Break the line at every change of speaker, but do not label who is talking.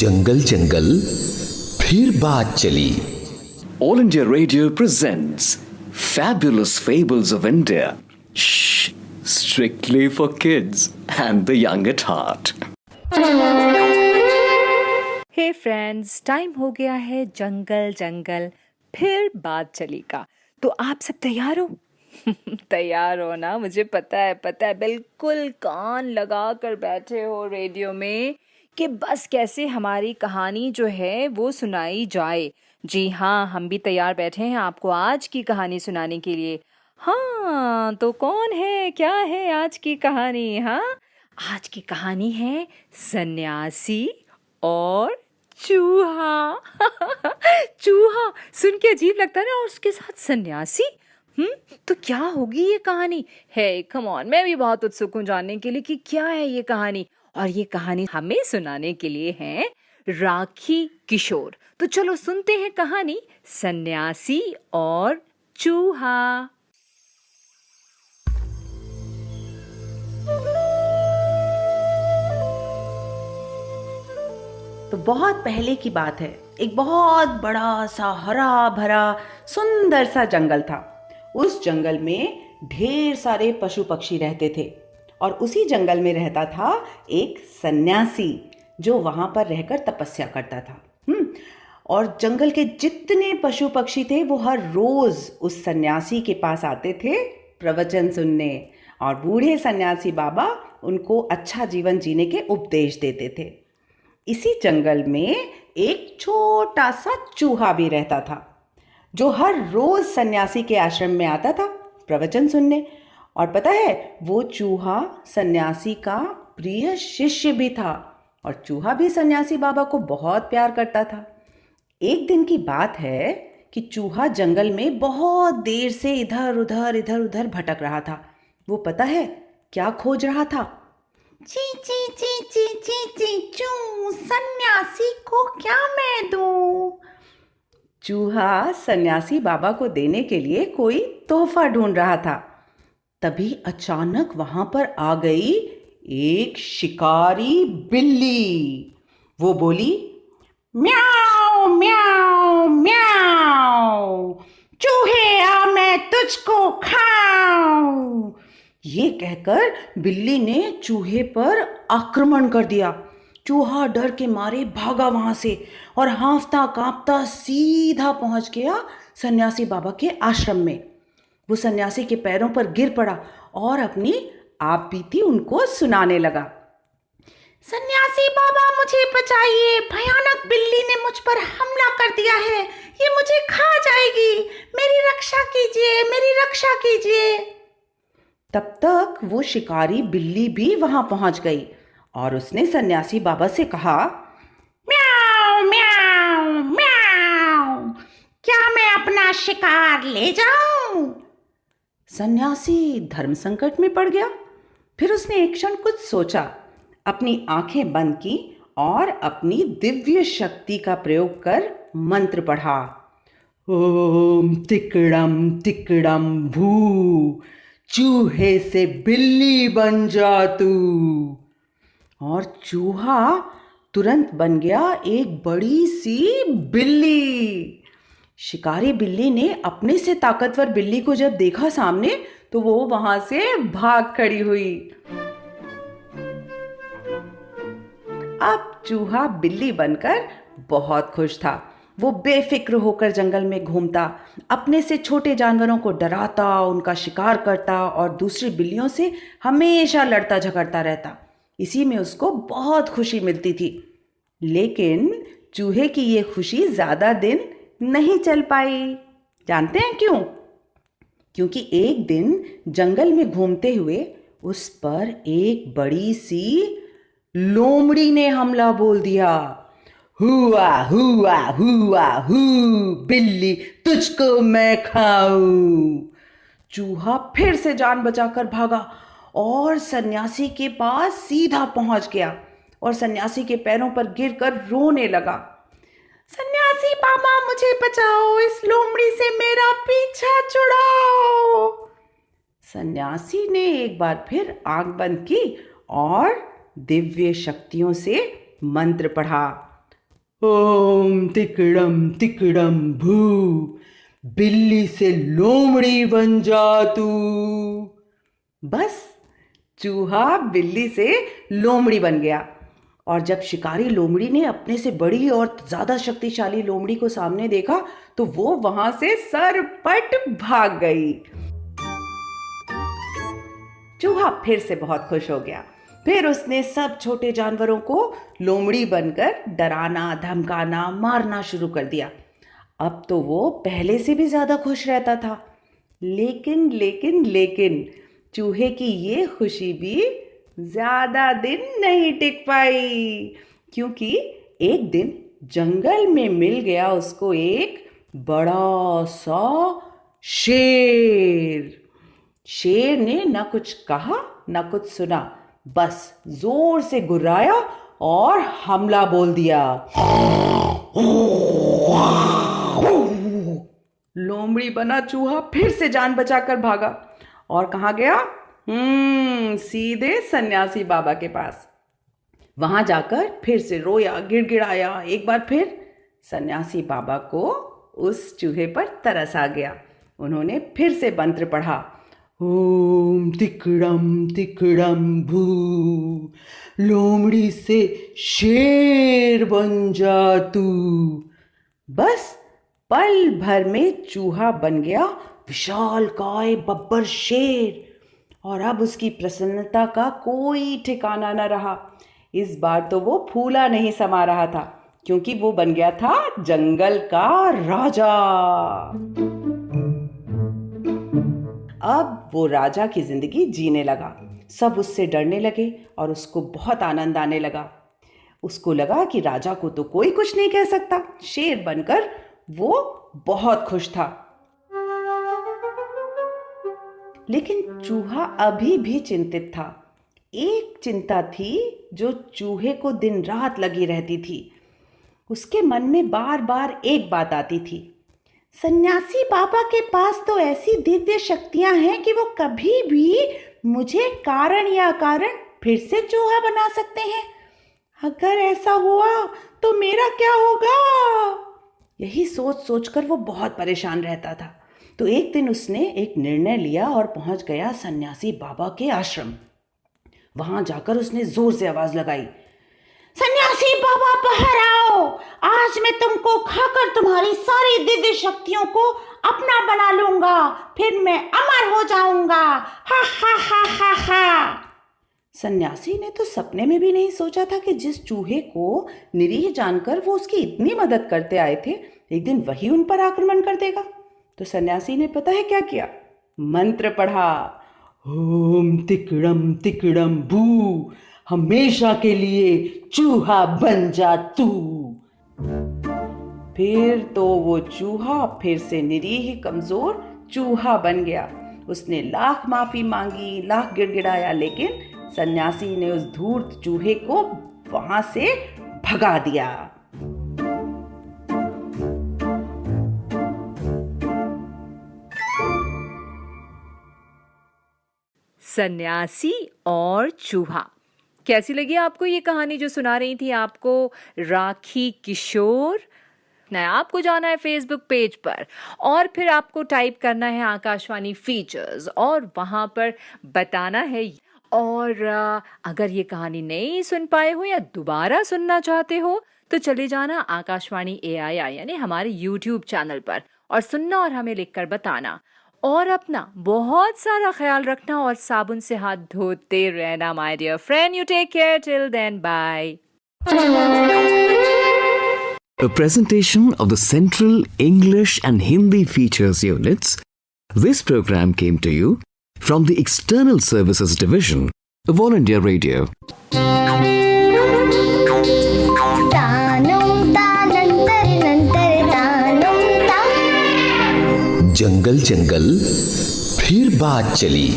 जंगल जंगल फिर बात चली।
All India Radio presents Fabulous Fables of India. Shh, strictly for kids and the young at heart.
Hey friends, time हो गया है जंगल जंगल फिर बात चली का। तो आप सब तैयार हो? तैयार हो ना? मुझे पता है, बिल्कुल कान लगा कर बैठे हो रेडियो में कि बस कैसे हमारी कहानी जो है वो सुनाई जाए। जी हाँ, हम भी तैयार बैठे हैं आपको आज की कहानी सुनाने के लिए। हाँ, तो कौन है, क्या है आज की कहानी? हाँ, आज की कहानी है सन्यासी और चूहा। चूहा सुन के अजीब लगता है ना, और उसके साथ सन्यासी। तो क्या होगी ये कहानी? है कम ऑन, मैं भी बहुत उत्सुक हूँ जानने के लिए कि क्या है ये कहानी। और ये कहानी हमें सुनाने के लिए हैं राखी किशोर। तो चलो सुनते हैं कहानी सन्यासी और चूहा।
तो बहुत पहले की बात है, एक बहुत बड़ा सा हरा भरा सुंदर सा जंगल था। उस जंगल में ढेर सारे पशु पक्षी रहते थे और उसी जंगल में रहता था एक सन्यासी जो वहां पर रहकर तपस्या करता था। और जंगल के जितने पशु पक्षी थे वो हर रोज उस सन्यासी के पास आते थे प्रवचन सुनने, और बूढ़े सन्यासी बाबा उनको अच्छा जीवन जीने के उपदेश देते थे। इसी जंगल में एक छोटा सा चूहा भी रहता था जो हर रोज सन्यासी के आश्रम में आता था प्रवचन सुनने। और पता है, वो चूहा सन्यासी का प्रिय शिष्य भी था और चूहा भी सन्यासी बाबा को बहुत प्यार करता था। एक दिन की बात है कि चूहा जंगल में बहुत देर से इधर उधर भटक रहा था। वो पता है क्या खोज रहा था? ची ची ची ची ची ची चू, सन्यासी को क्या मैं दूं? चूहा सन्यासी बाबा को देने के लिए कोई तोहफा ढूंढ रहा था। तभी अचानक वहां पर आ गई एक शिकारी बिल्ली। वो बोली, म्याऊ म्याऊ म्याऊ, चूहे आ मैं तुझको खाऊं। ये कहकर बिल्ली ने चूहे पर आक्रमण कर दिया। चूहा डर के मारे भागा वहां से और हांफता कांपता सीधा पहुंच गया सन्यासी बाबा के आश्रम में। वो सन्यासी के पैरों पर गिर पड़ा और अपनी आप बीती उनको सुनाने लगा। सन्यासी बाबा, मुझे बचाइए, भयानक बिल्ली ने मुझ पर हमला कर दिया है, ये मुझे खा जाएगी, मेरी रक्षा कीजिए, मेरी रक्षा कीजिए। तब तक वो शिकारी बिल्ली भी वहां पहुंच गई और उसने सन्यासी बाबा से कहा, म्याऊ म्याऊ म्याऊ, क्या मैं अपना शिकार ले जाऊं? सन्यासी धर्म संकट में पड़ गया। फिर उसने एक क्षण कुछ सोचा, अपनी आंखें बंद की और अपनी दिव्य शक्ति का प्रयोग कर मंत्र पढ़ा। ओम तिकड़म तिकड़म भू, चूहे से बिल्ली बन जा तू। और चूहा तुरंत बन गया एक बड़ी सी बिल्ली। शिकारी बिल्ली ने अपने से ताकतवर बिल्ली को जब देखा सामने तो वो वहां से भाग खड़ी हुई। अब चूहा बिल्ली बनकर बहुत खुश था। वो बेफिक्र होकर जंगल में घूमता, अपने से छोटे जानवरों को डराता, उनका शिकार करता और दूसरी बिल्लियों से हमेशा लड़ता झगड़ता रहता। इसी में उसको बहुत खुशी मिलती थी। लेकिन चूहे की ये खुशी ज्यादा दिन नहीं चल पाई। जानते हैं क्यों? क्योंकि एक दिन जंगल में घूमते हुए उस पर एक बड़ी सी लोमड़ी ने हमला बोल दिया। हुआ हुआ हुआ हु, बिल्ली तुझको मैं खाऊं। चूहा फिर से जान बचाकर भागा और सन्यासी के पास सीधा पहुंच गया और सन्यासी के पैरों पर गिरकर रोने लगा। सन्यासी बाबा, मुझे बचाओ, इस लोमड़ी से मेरा पीछा छुड़ाओ। सन्यासी ने एक बार फिर आंख बंद की और दिव्य शक्तियों से मंत्र पढ़ा। ओम तिकड़म भू, बिल्ली से लोमड़ी बन जा तू। बस चूहा बिल्ली से लोमड़ी बन गया। और जब शिकारी लोमड़ी ने अपने से बड़ी और ज्यादा शक्तिशाली लोमड़ी को सामने देखा तो वो वहां से सरपट भाग गई। चूहा फिर से बहुत खुश हो गया। फिर उसने सब छोटे जानवरों को लोमड़ी बनकर डराना, धमकाना, मारना शुरू कर दिया। अब तो वो पहले से भी ज्यादा खुश रहता था। लेकिन चूहे की ये खुशी भी ज्यादा दिन नहीं टिक पाई, क्योंकि एक दिन जंगल में मिल गया उसको एक बड़ा सा शेर। शेर ने न कुछ कहा न कुछ सुना, बस जोर से गुर्राया और हमला बोल दिया। लोमड़ी बना चूहा फिर से जान बचाकर भागा और कहाँ गया? सीधे सन्यासी बाबा के पास। वहां जाकर फिर से रोया, गिड़गिड़ाया। एक बार फिर सन्यासी बाबा को उस चूहे पर तरस आ गया। उन्होंने फिर से मंत्र पढ़ा, ओम तिकड़म भू, लोमड़ी से शेर बन जा तू। बस पल भर में चूहा बन गया विशालकाय बब्बर शेर। और अब उसकी प्रसन्नता का कोई ठिकाना न रहा। इस बार तो वो फूला नहीं समा रहा था, क्योंकि वो बन गया था जंगल का राजा। अब वो राजा की जिंदगी जीने लगा। सब उससे डरने लगे और उसको बहुत आनंद आने लगा। उसको लगा कि राजा को तो कोई कुछ नहीं कह सकता। शेर बनकर वो बहुत खुश था। लेकिन चूहा अभी भी चिंतित था। एक चिंता थी जो चूहे को दिन रात लगी रहती थी। उसके मन में बार बार एक बात आती थी, सन्यासी बाबा के पास तो ऐसी दिव्य शक्तियां हैं कि वो कभी भी मुझे कारण या अकारण फिर से चूहा बना सकते हैं। अगर ऐसा हुआ तो मेरा क्या होगा? यही सोच सोचकर वो बहुत परेशान रहता था। तो एक दिन उसने एक निर्णय लिया और पहुंच गया सन्यासी बाबा के आश्रम। वहां जाकर उसने जोर से आवाज लगाई, सन्यासी बाबा बाहर आओ, आज मैं तुमको खाकर तुम्हारी सारी दिव्य शक्तियों को अपना बना लूंगा, फिर मैं अमर हो जाऊंगा। हा हा हा हा हा। सन्यासी ने तो सपने में भी नहीं सोचा था कि जिस चूहे को निरीह जानकर वो उसकी इतनी मदद करते आए थे, एक दिन वही उन पर आक्रमण कर देगा। तो सन्यासी ने पता है क्या किया? मंत्र पढ़ा, ओम तिकड़म भू, हमेशा के लिए चूहा बन जा तू। फिर तो वो चूहा फिर से निरीह कमजोर चूहा बन गया। उसने लाख माफी मांगी, लाख गिड़गिड़ाया, लेकिन सन्यासी ने उस धूर्त चूहे को वहां से भगा दिया।
सन्यासी और चूहा। कैसी लगी आपको ये कहानी जो सुना रही थी आपको राखी किशोर? ना आपको जाना है फेसबुक पेज पर और फिर आपको टाइप करना है आकाशवाणी फीचर्स और वहां पर बताना है। और अगर ये कहानी नहीं सुन पाए हो या दोबारा सुनना चाहते हो तो चले जाना आकाशवाणी AII यानी हमारे YouTube चैनल पर और सुनना और हमें लिखकर बताना। और अपना बहुत सारा ख्याल रखना और साबुन से हाथ धोते रहना my dear friend. You take care till then, bye.
A presentation of the Central English and Hindi Features Units. This program came to you from the External Services Division of All India Radio.
जंगल जंगल फिर बात चली।